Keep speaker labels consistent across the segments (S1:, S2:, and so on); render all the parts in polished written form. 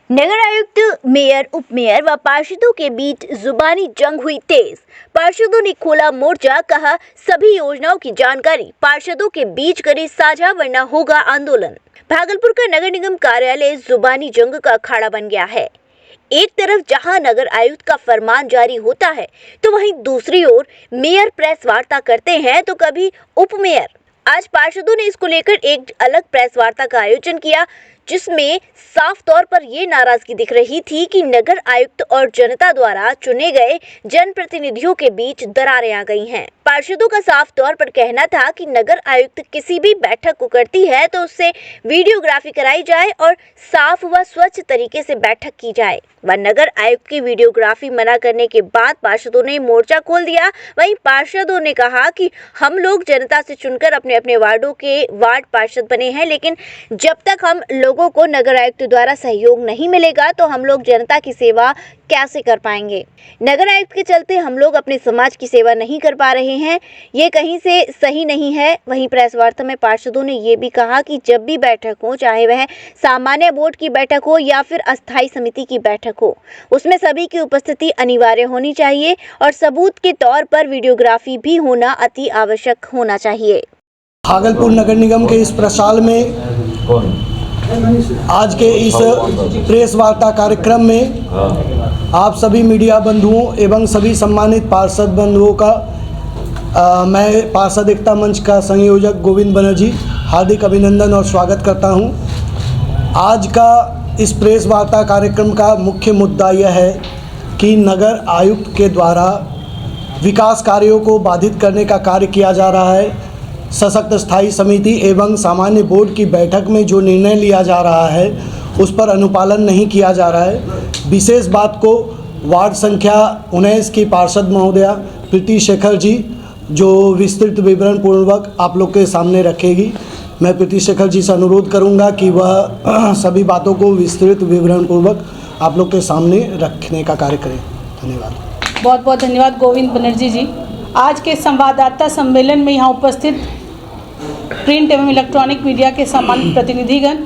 S1: नगर आयुक्त, मेयर, उप मेयर व पार्षदों के बीच जुबानी जंग हुई तेज। पार्षदों ने खोला मोर्चा, कहा सभी योजनाओं की जानकारी पार्षदों के बीच करें साझा वरना होगा आंदोलन। भागलपुर का नगर निगम कार्यालय जुबानी जंग का अखाड़ा बन गया है। एक तरफ जहां नगर आयुक्त का फरमान जारी होता है तो वहीं दूसरी ओर मेयर प्रेस वार्ता करते हैं तो कभी उप मेयर। आज पार्षदों ने इसको लेकर एक अलग प्रेस वार्ता का आयोजन किया, जिसमें साफ तौर पर ये नाराजगी दिख रही थी कि नगर आयुक्त और जनता द्वारा चुने गए जनप्रतिनिधियों के बीच दरारें आ गई हैं। पार्षदों का साफ तौर पर कहना था कि नगर आयुक्त किसी भी बैठक को करती है तो उससे वीडियोग्राफी कराई जाए और साफ व स्वच्छ तरीके से बैठक की जाए। व नगर आयुक्त की वीडियोग्राफी मना करने के बाद पार्षदों ने मोर्चा खोल दिया। वहीं पार्षदों ने कहा कि हम लोग जनता से चुनकर अपने अपने वार्डों के वार्ड पार्षद बने हैं, लेकिन जब तक हम लोगों को नगर आयुक्त द्वारा सहयोग नहीं मिलेगा तो हम लोग जनता की सेवा कैसे कर पाएंगे। नगर आयुक्त के चलते हम लोग अपने समाज की सेवा नहीं कर पा रहे हैं, ये कहीं से सही नहीं है। वहीं प्रेस वार्ता में पार्षदों ने ये भी कहा कि जब भी बैठक हो, चाहे वह सामान्य बोर्ड की बैठक हो या फिर अस्थायी समिति की बैठक हो, उसमें सभी की उपस्थिति अनिवार्य होनी चाहिए और सबूत के तौर पर वीडियोग्राफी भी होना अति आवश्यक होना चाहिए।
S2: भागलपुर नगर निगम के इस प्रसाल में आज के इस प्रेस वार्ता कार्यक्रम में आप सभी मीडिया बंधुओं एवं सभी सम्मानित पार्षद बंधुओं का मैं पार्षद एकता मंच का संयोजक गोविंद बनर्जी हार्दिक अभिनंदन और स्वागत करता हूं। आज का इस प्रेस वार्ता कार्यक्रम का मुख्य मुद्दा यह है कि नगर आयुक्त के द्वारा विकास कार्यों को बाधित करने का कार्य किया जा रहा है। सशक्त स्थायी समिति एवं सामान्य बोर्ड की बैठक में जो निर्णय लिया जा रहा है उस पर अनुपालन नहीं किया जा रहा है। विशेष बात को वार्ड संख्या 19 की पार्षद महोदया प्रीति शेखर जी जो विस्तृत विवरण पूर्वक आप लोग के सामने रखेगी। मैं प्रीति शेखर जी से अनुरोध करूंगा कि वह सभी बातों को विस्तृत विवरण पूर्वक आप लोग के सामने रखने का कार्य करें। धन्यवाद।
S3: बहुत बहुत धन्यवाद गोविंद बनर्जी जी। आज के संवाददाता सम्मेलन में यहाँ उपस्थित प्रिंट एवं इलेक्ट्रॉनिक मीडिया के सम्मानित प्रतिनिधिगण,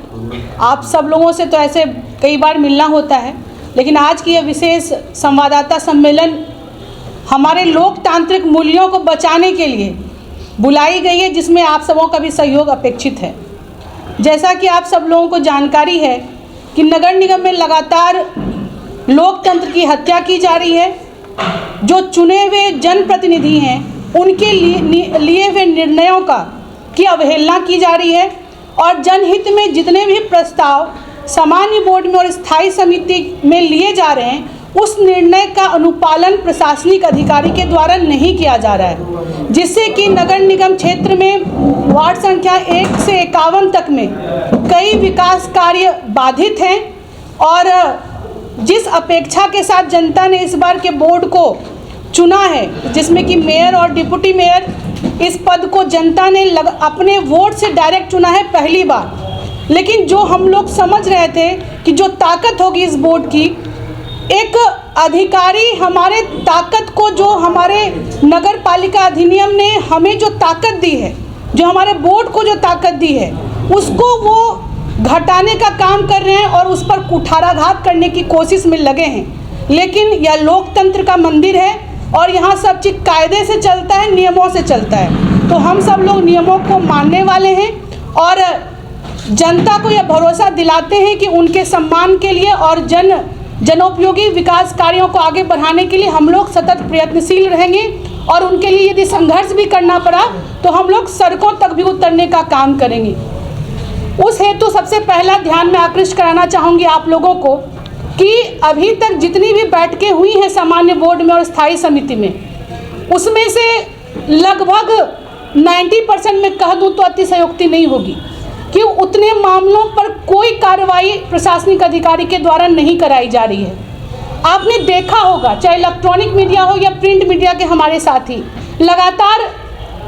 S3: आप सब लोगों से तो ऐसे कई बार मिलना होता है, लेकिन आज की यह विशेष संवाददाता सम्मेलन हमारे लोकतांत्रिक मूल्यों को बचाने के लिए बुलाई गई है, जिसमें आप सबों का भी सहयोग अपेक्षित है। जैसा कि आप सब लोगों को जानकारी है कि नगर निगम में लगातार लोकतंत्र की हत्या की जा रही है। जो चुने हुए जनप्रतिनिधि हैं उनके लिए हुए निर्णयों की अवहेलना की जा रही है और जनहित में जितने भी प्रस्ताव सामान्य बोर्ड में और स्थायी समिति में लिए जा रहे हैं उस निर्णय का अनुपालन प्रशासनिक अधिकारी के द्वारा नहीं किया जा रहा है, जिससे कि नगर निगम क्षेत्र में वार्ड संख्या 1 से 51 तक में कई विकास कार्य बाधित हैं। और जिस अपेक्षा के साथ जनता ने इस बार के बोर्ड को चुना है, जिसमें कि मेयर और डिप्टी मेयर, इस पद को जनता ने अपने वोट से डायरेक्ट चुना है पहली बार। लेकिन जो हम लोग समझ रहे थे कि जो ताकत होगी इस बोर्ड की, एक अधिकारी हमारे ताकत को, जो हमारे नगर पालिका अधिनियम ने हमें जो ताकत दी है, जो हमारे बोर्ड को जो ताकत दी है, उसको वो घटाने का काम कर रहे हैं और उस पर कुठाराघात करने की कोशिश में लगे हैं। लेकिन यह लोकतंत्र का मंदिर है और यहाँ सब चीज़ कायदे से चलता है, नियमों से चलता है। तो हम सब लोग नियमों को मानने वाले हैं और जनता को यह भरोसा दिलाते हैं कि उनके सम्मान के लिए और जनोपयोगी विकास कार्यों को आगे बढ़ाने के लिए हम लोग सतत प्रयत्नशील रहेंगे और उनके लिए यदि संघर्ष भी करना पड़ा तो हम लोग सड़कों तक भी उतरने का काम करेंगे। उस हेतु सबसे पहला ध्यान में आकृष्ट कराना चाहूँगी आप लोगों को कि अभी तक जितनी भी बैठकें हुई हैं सामान्य बोर्ड में और स्थायी समिति में, उसमें से लगभग 90% में कह दूँ तो अतिशयोक्ति नहीं होगी कि उतने मामलों पर कोई कार्रवाई प्रशासनिक अधिकारी के द्वारा नहीं कराई जा रही है। आपने देखा होगा, चाहे इलेक्ट्रॉनिक मीडिया हो या प्रिंट मीडिया के हमारे साथी लगातार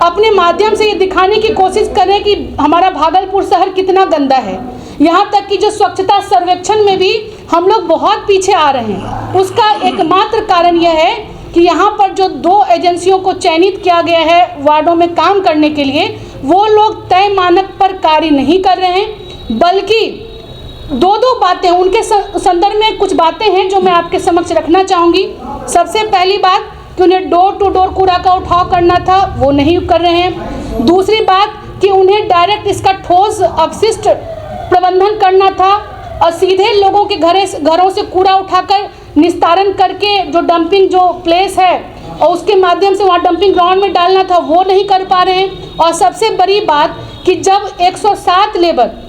S3: अपने माध्यम से ये दिखाने की कोशिश कर रहे हैं कि हमारा भागलपुर शहर कितना गंदा है। यहाँ तक कि जो स्वच्छता सर्वेक्षण में भी हम लोग बहुत पीछे आ रहे हैं। उसका एकमात्र कारण यह है कि यहाँ पर जो 2 एजेंसियों को चयनित किया गया है वार्डों में काम करने के लिए, वो लोग तय मानक पर कार्य नहीं कर रहे हैं, बल्कि दो बातें उनके संदर्भ में कुछ बातें हैं जो मैं आपके समक्ष रखना चाहूँगी। सबसे पहली बात कि उन्हें डोर टू डोर कूड़ा का उठाव करना था, वो नहीं कर रहे हैं। दूसरी बात कि उन्हें डायरेक्ट इसका ठोस अपशिष्ट प्रबंधन करना था और सीधे लोगों के घरों से कूड़ा उठाकर निस्तारण करके जो डंपिंग जो प्लेस है और उसके माध्यम से वहाँ डंपिंग ग्राउंड में डालना था, वो नहीं कर पा रहे हैं। और सबसे बड़ी बात कि जब 107 लेबर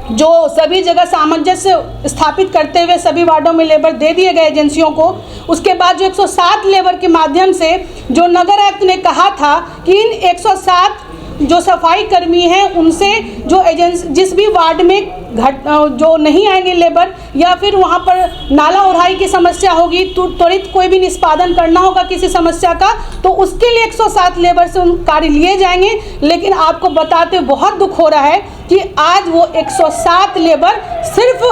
S3: जो सभी जगह सामंजस्य स्थापित करते हुए सभी वार्डों में लेबर दे दिए गए एजेंसियों को, उसके बाद जो 107 लेबर के माध्यम से जो नगर आयुक्त ने कहा था कि इन 107 जो सफाई कर्मी हैं उनसे जो एजेंसी जिस भी वार्ड में जो नहीं आएंगे लेबर या फिर वहाँ पर नाला उड़ाई की समस्या होगी तो त्वरित कोई भी निष्पादन करना होगा किसी समस्या का, तो उसके लिए 107 लेबर से उन कार्य लिए जाएंगे। लेकिन आपको बताते हुए बहुत दुख हो रहा है कि आज वो 107 लेबर सिर्फ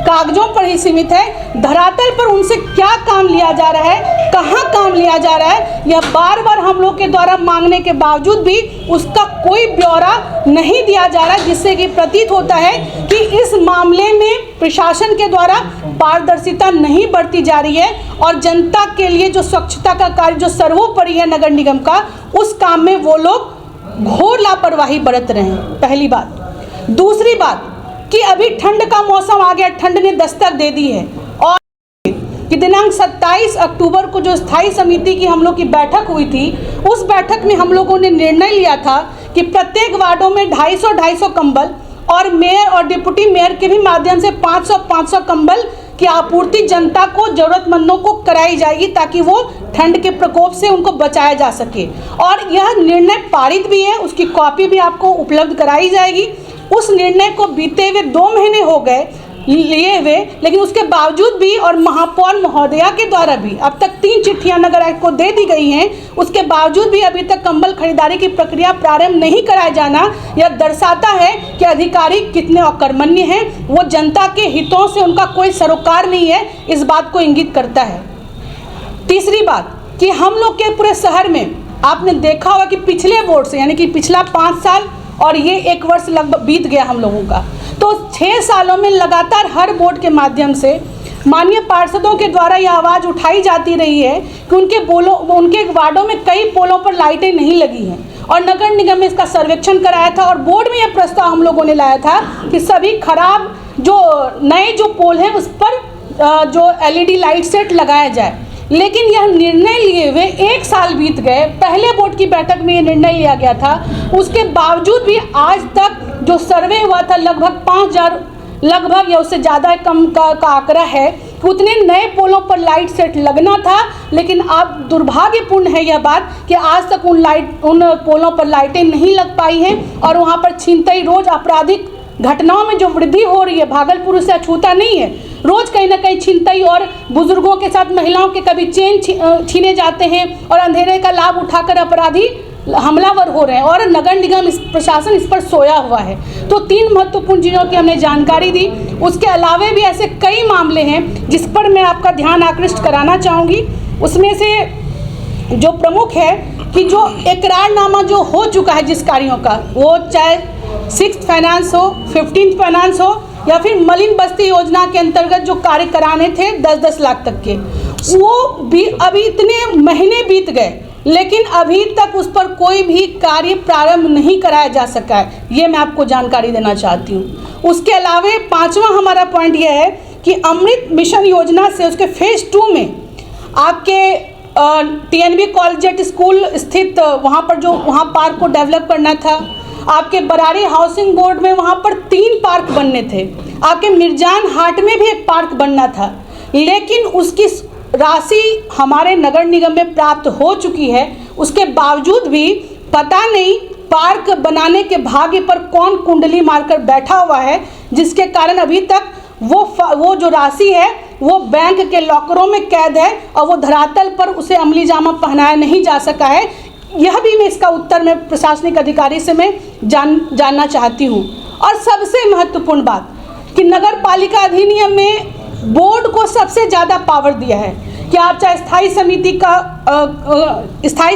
S3: कागजों पर ही सीमित है। धरातल पर उनसे क्या काम लिया जा रहा है, कहाँ काम लिया जा रहा है, यह बार बार हम लोग के द्वारा मांगने के बावजूद भी उसका कोई ब्यौरा नहीं दिया जा रहा है, जिससे कि प्रतीत होता है कि इस मामले में प्रशासन के द्वारा पारदर्शिता नहीं बरती जा रही है और जनता के लिए जो स्वच्छता का कार्य जो सर्वोपरि है नगर निगम का, उस काम में वो लोग घोर लापरवाही बरत रहे हैं। पहली बात। दूसरी बात कि अभी ठंड का मौसम आ गया, ठंड ने दस्तक दे दी है और कि दिनांक 27 अक्टूबर को जो स्थायी समिति की हम लोग की बैठक हुई थी, उस बैठक में हम लोगों ने निर्णय लिया था कि प्रत्येक वार्डों में 250 कंबल और मेयर और डिप्टी मेयर के भी माध्यम से 500 कंबल की आपूर्ति जनता को, जरूरतमंदों को कराई जाएगी ताकि वो ठंड के प्रकोप से उनको बचाया जा सके। और यह निर्णय पारित भी है, उसकी कॉपी भी आपको उपलब्ध कराई जाएगी। उस निर्णय को बीते हुए 2 महीने हो गए लिए हुए, लेकिन उसके बावजूद भी और महापौर महोदया के द्वारा भी अब तक 3 चिट्ठियां नगर आयुक्त को दे दी गई हैं, उसके बावजूद भी अभी तक कंबल खरीदारी की प्रक्रिया प्रारंभ नहीं कराया जाना यह दर्शाता है कि अधिकारी कितने अकर्मण्य हैं। वो जनता के हितों से उनका कोई सरोकार नहीं है, इस बात को इंगित करता है। तीसरी बात कि हम लोग के पूरे शहर में आपने देखा होगा कि पिछले बोर्ड से यानी कि पिछला 5 साल और ये 1 वर्ष लगभग बीत गया हम लोगों का, तो 6 सालों में लगातार हर बोर्ड के माध्यम से माननीय पार्षदों के द्वारा यह आवाज़ उठाई जाती रही है कि उनके वार्डों में कई पोलों पर लाइटें नहीं लगी हैं और नगर निगम ने इसका सर्वेक्षण कराया था और बोर्ड में यह प्रस्ताव हम लोगों ने लाया था कि सभी खराब जो नए जो पोल हैं उस पर जो LED लाइट सेट लगाया जाए। लेकिन यह निर्णय लिए हुए 1 साल बीत गए, पहले बोर्ड की बैठक में यह निर्णय लिया गया था, उसके बावजूद भी आज तक जो सर्वे हुआ था लगभग 5000 लगभग या उससे ज़्यादा कम का आंकड़ा है कि उतने नए पोलों पर लाइट सेट लगना था। लेकिन अब दुर्भाग्यपूर्ण है यह बात कि आज तक उन पोलों पर लाइटें नहीं लग पाई हैं और वहाँ पर छीनताई रोज़ आपराधिक घटनाओं में जो वृद्धि हो रही है, भागलपुर से अछूता नहीं है, रोज़ कहीं ना कहीं छीनताई और बुजुर्गों के साथ महिलाओं के कभी चेन छीने जाते हैं और अंधेरे का लाभ उठाकर अपराधी हमलावर हो रहे हैं और नगर निगम प्रशासन इस पर सोया हुआ है। तो 3 महत्वपूर्ण चीज़ों की हमने जानकारी दी। उसके अलावा भी ऐसे कई मामले हैं जिस पर मैं आपका ध्यान आकृष्ट कराना चाहूँगी। उसमें से जो प्रमुख है कि जो इकरारनामा जो हो चुका है जिस कार्यों का, वो चाहे 6th फाइनेंस हो, 15th फाइनेंस हो या फिर मलिन बस्ती योजना के अंतर्गत जो कार्य कराने थे 10-10 लाख तक के, वो भी अभी इतने महीने बीत गए लेकिन अभी तक उस पर कोई भी कार्य प्रारंभ नहीं कराया जा सका है। ये मैं आपको जानकारी देना चाहती हूँ। उसके अलावा 5वां हमारा पॉइंट यह है कि अमृत मिशन योजना से उसके फेज़ 2 में आपके TNB कॉलेजिएट स्कूल स्थित वहाँ पर जो वहाँ पार्क को डेवलप करना था, आपके बरारी हाउसिंग बोर्ड में वहाँ पर 3 पार्क बनने थे, आपके मिर्जान हाट में भी एक पार्क बनना था, लेकिन उसकी राशि हमारे नगर निगम में प्राप्त हो चुकी है। उसके बावजूद भी पता नहीं पार्क बनाने के भाग्य पर कौन कुंडली मारकर बैठा हुआ है, जिसके कारण अभी तक वो जो राशि है वो बैंक के लॉकरों में कैद है और वो धरातल पर उसे अमली जामा पहनाया नहीं जा सका है। यह भी मैं इसका उत्तर मैं प्रशासनिक अधिकारी से मैं जानना चाहती हूँ। और सबसे महत्वपूर्ण बात कि नगर पालिका अधिनियम में बोर्ड को सबसे ज़्यादा पावर दिया है कि आप चाहे स्थायी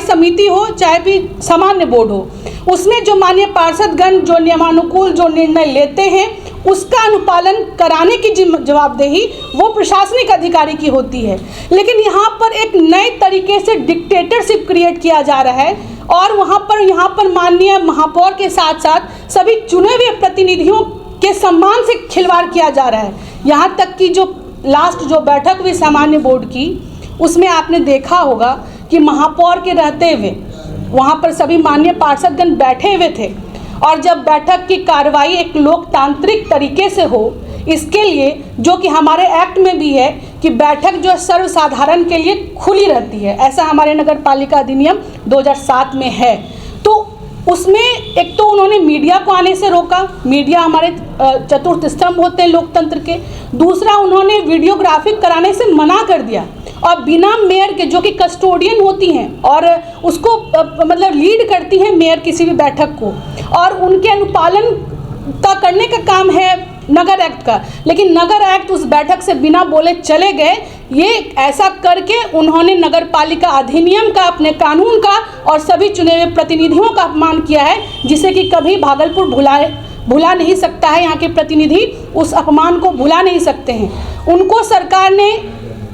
S3: समिति हो चाहे भी सामान्य बोर्ड हो, उसमें जो माननीय पार्षदगण जो नियमानुकूल जो निर्णय लेते हैं उसका अनुपालन कराने की जवाबदेही वो प्रशासनिक अधिकारी की होती है। लेकिन यहाँ पर एक नए तरीके से डिक्टेटरशिप क्रिएट किया जा रहा है और यहाँ पर माननीय महापौर के साथ साथ सभी चुने हुए प्रतिनिधियों के सम्मान से खिलवाड़ किया जा रहा है। यहाँ तक कि जो लास्ट जो बैठक हुई सामान्य बोर्ड की, उसमें आपने देखा होगा कि महापौर के रहते हुए वहाँ पर सभी माननीय पार्षदगण बैठे हुए थे और जब बैठक की कार्रवाई एक लोकतांत्रिक तरीके से हो, इसके लिए जो कि हमारे एक्ट में भी है कि बैठक जो सर्वसाधारण के लिए खुली रहती है, ऐसा हमारे नगर पालिका अधिनियम 2007 में है। तो उसमें एक तो उन्होंने मीडिया को आने से रोका, मीडिया हमारे चतुर्थ स्तंभ होते हैं लोकतंत्र के। दूसरा, उन्होंने वीडियोग्राफी कराने से मना कर दिया और बिना मेयर के, जो कि कस्टोडियन होती हैं और उसको मतलब लीड करती हैं मेयर किसी भी बैठक को, और उनके अनुपालन का करने का काम है नगर एक्ट का, लेकिन नगर एक्ट उस बैठक से बिना बोले चले गए। ये ऐसा करके उन्होंने नगर पालिका अधिनियम का, अपने कानून का और सभी चुने हुए प्रतिनिधियों का अपमान किया है, जिसे कि कभी भागलपुर भुला नहीं सकता है। यहाँ के प्रतिनिधि उस अपमान को भुला नहीं सकते हैं। उनको सरकार ने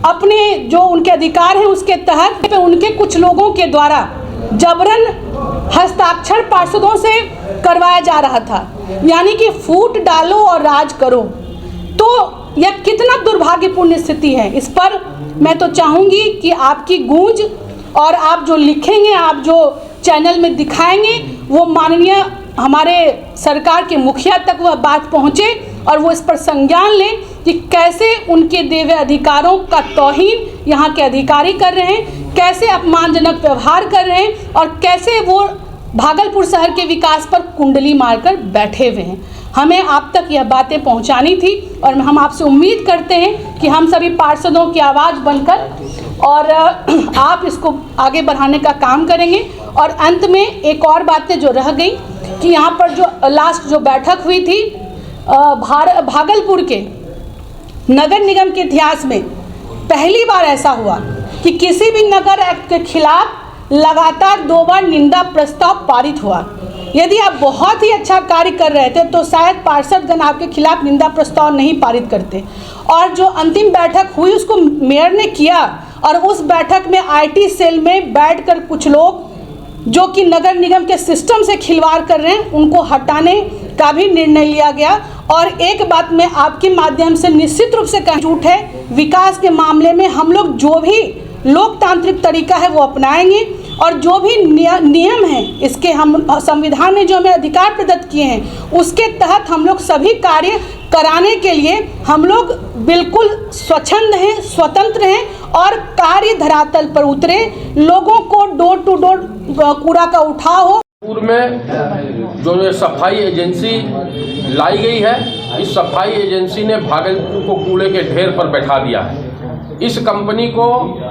S3: अपने जो उनके अधिकार हैं उसके तहत उनके कुछ लोगों के द्वारा जबरन हस्ताक्षर पार्षदों से करवाया जा रहा था, यानी कि फूट डालो और राज करो। तो यह कितना दुर्भाग्यपूर्ण स्थिति है, इस पर मैं तो चाहूँगी कि आपकी गूंज और आप जो लिखेंगे, आप जो चैनल में दिखाएंगे, वो माननीय हमारे सरकार के मुखिया तक वह बात पहुँचे और वो इस पर संज्ञान लें कि कैसे उनके देवे अधिकारों का तौहीन यहाँ के अधिकारी कर रहे हैं, कैसे अपमानजनक व्यवहार कर रहे हैं और कैसे वो भागलपुर शहर के विकास पर कुंडली मारकर बैठे हुए हैं। हमें आप तक यह बातें पहुंचानी थी और हम आपसे उम्मीद करते हैं कि हम सभी पार्षदों की आवाज़ बनकर और आप इसको आगे बढ़ाने का काम करेंगे। और अंत में एक और बातें जो रह गई कि यहाँ पर जो लास्ट जो बैठक हुई थी भागलपुर के नगर निगम के इतिहास में पहली बार ऐसा हुआ कि किसी भी नगर एक्ट के खिलाफ लगातार 2 बार निंदा प्रस्ताव पारित हुआ। यदि आप बहुत ही अच्छा कार्य कर रहे थे तो शायद पार्षदगण आपके खिलाफ निंदा प्रस्ताव नहीं पारित करते। और जो अंतिम बैठक हुई उसको मेयर ने किया और उस बैठक में IT सेल में बैठकर कुछ लोग जो कि नगर निगम के सिस्टम से खिलवाड़ कर रहे हैं उनको हटाने का भी निर्णय लिया गया। और एक बात मैं आपके माध्यम से निश्चित रूप से कहना झूठ है, विकास के मामले में हम लोग जो भी लोकतांत्रिक तरीका है वो अपनाएंगे और जो भी नियम हैं इसके हम संविधान ने जो हमें अधिकार प्रदत्त किए हैं उसके तहत हम लोग सभी कार्य कराने के लिए हम लोग बिल्कुल स्वच्छंद हैं, स्वतंत्र हैं और कार्य धरातल पर उतरे, लोगों को डोर टू डोर कूड़ा का उठाव हो।
S4: पूर्व में जो ये सफाई एजेंसी लाई गई है, इस सफाई एजेंसी ने भागलपुर को कूड़े के ढेर पर बैठा दिया है। इस कंपनी को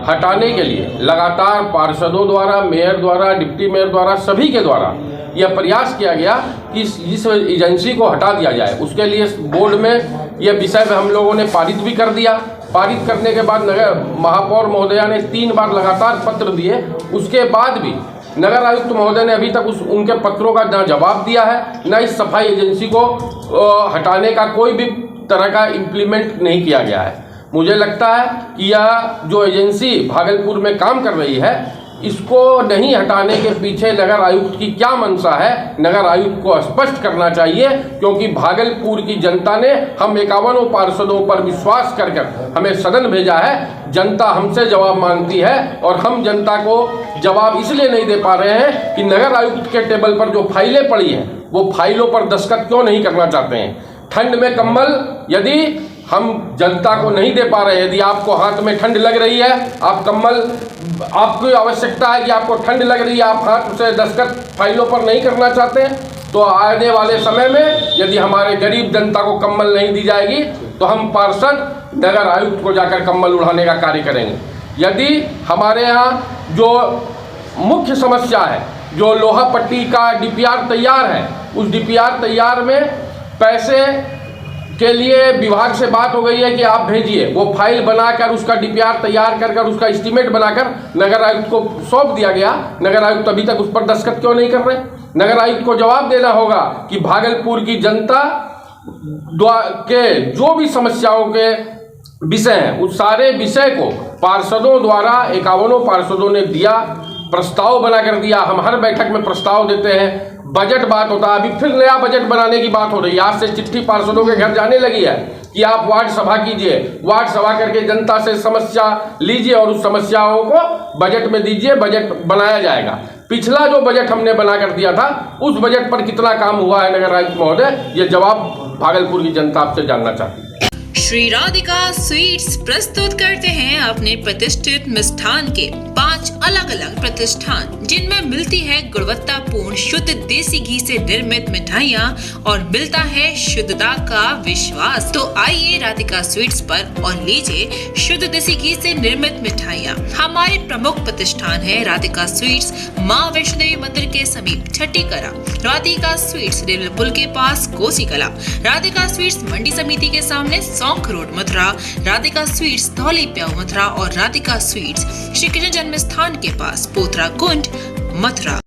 S4: हटाने के लिए लगातार पार्षदों द्वारा, मेयर द्वारा, डिप्टी मेयर द्वारा, सभी के द्वारा यह प्रयास किया गया कि इस एजेंसी को हटा दिया जाए। उसके लिए बोर्ड में यह विषय हम लोगों ने पारित भी कर दिया। पारित करने के बाद नगर महापौर महोदया ने 3 बार लगातार पत्र दिए, उसके बाद भी नगर आयुक्त महोदय ने अभी तक उनके पत्रों का न जवाब दिया है, न इस सफाई एजेंसी को हटाने का कोई भी तरह का इम्प्लीमेंट नहीं किया गया है। मुझे लगता है कि यह जो एजेंसी भागलपुर में काम कर रही है इसको नहीं हटाने के पीछे नगर आयुक्त की क्या मंशा है, नगर आयुक्त को स्पष्ट करना चाहिए, क्योंकि भागलपुर की जनता ने हम 51 पार्षदों पर विश्वास कर हमें सदन भेजा है। जनता हमसे जवाब मांगती है और हम जनता को जवाब इसलिए नहीं दे पा रहे हैं कि नगर आयुक्त के टेबल पर जो फाइलें पड़ी हैं वो फाइलों पर दस्तखत क्यों नहीं करना चाहते हैं। ठंड में कंबल यदि हम जनता को नहीं दे पा रहे, यदि आपको हाथ में ठंड लग रही है, आप कंबल, आपको आवश्यकता है कि आपको ठंड लग रही है, आप हाथ से दस्तखत फाइलों पर नहीं करना चाहते हैं, तो आने वाले समय में यदि हमारे गरीब जनता को कंबल नहीं दी जाएगी तो हम पार्षद नगर आयुक्त को जाकर कंबल उड़ाने का कार्य करेंगे। यदि हमारे यहाँ जो मुख्य समस्या है, जो लोहा पट्टी का DPR तैयार है, उस DPR तैयार में पैसे के लिए विभाग से बात हो गई है कि आप भेजिए, वो फाइल बनाकर उसका DPR तैयार कर उसका एस्टीमेट बनाकर नगर आयुक्त को सौंप दिया गया। नगर आयुक्त अभी तक उस पर दस्तखत क्यों नहीं कर रहे? नगर आयुक्त को जवाब देना होगा कि भागलपुर की जनता के जो भी समस्याओं के विषय हैं उस सारे विषय को पार्षदों द्वारा 51 पार्षदों ने दिया, प्रस्ताव बना कर दिया। हम हर बैठक में प्रस्ताव देते हैं, बजट बात होता है, अभी फिर नया बजट बनाने की बात हो रही है। आज से चिट्ठी पार्षदों के घर जाने लगी है कि आप वार्ड सभा कीजिए, वार्ड सभा करके जनता से समस्या लीजिए और उस समस्याओं को बजट में दीजिए, बजट बनाया जाएगा। पिछला जो बजट हमने बना कर दिया था उस बजट पर कितना काम हुआ है नगर आयुक्त महोदय, ये जवाब भागलपुर की जनता आपसे जानना चाहती है।
S5: श्री राधिका स्वीट्स प्रस्तुत करते हैं अपने प्रतिष्ठित मिष्ठान के 5 अलग अलग प्रतिष्ठान, जिनमें मिलती है गुणवत्तापूर्ण शुद्ध देसी घी से निर्मित मिठाइयाँ और मिलता है शुद्धता का विश्वास। तो आइए राधिका स्वीट्स पर और लीजिए शुद्ध देसी घी से निर्मित मिठाइयाँ। हमारे प्रमुख प्रतिष्ठान है राधिका स्वीट्स, माँ वैष्णो देवी मंदिर के समीप छठी कला, राधिका स्वीट्स रेलवे पुल के पास कोसी कला, राधिका स्वीट्स मंडी समिति के सामने सौंख रोड मथुरा, राधिका स्वीट्स धौली प्याऊ मथुरा और राधिका स्वीट्स श्री कृष्ण जन्म स्थान के पास पोथरा कुंड मथुरा।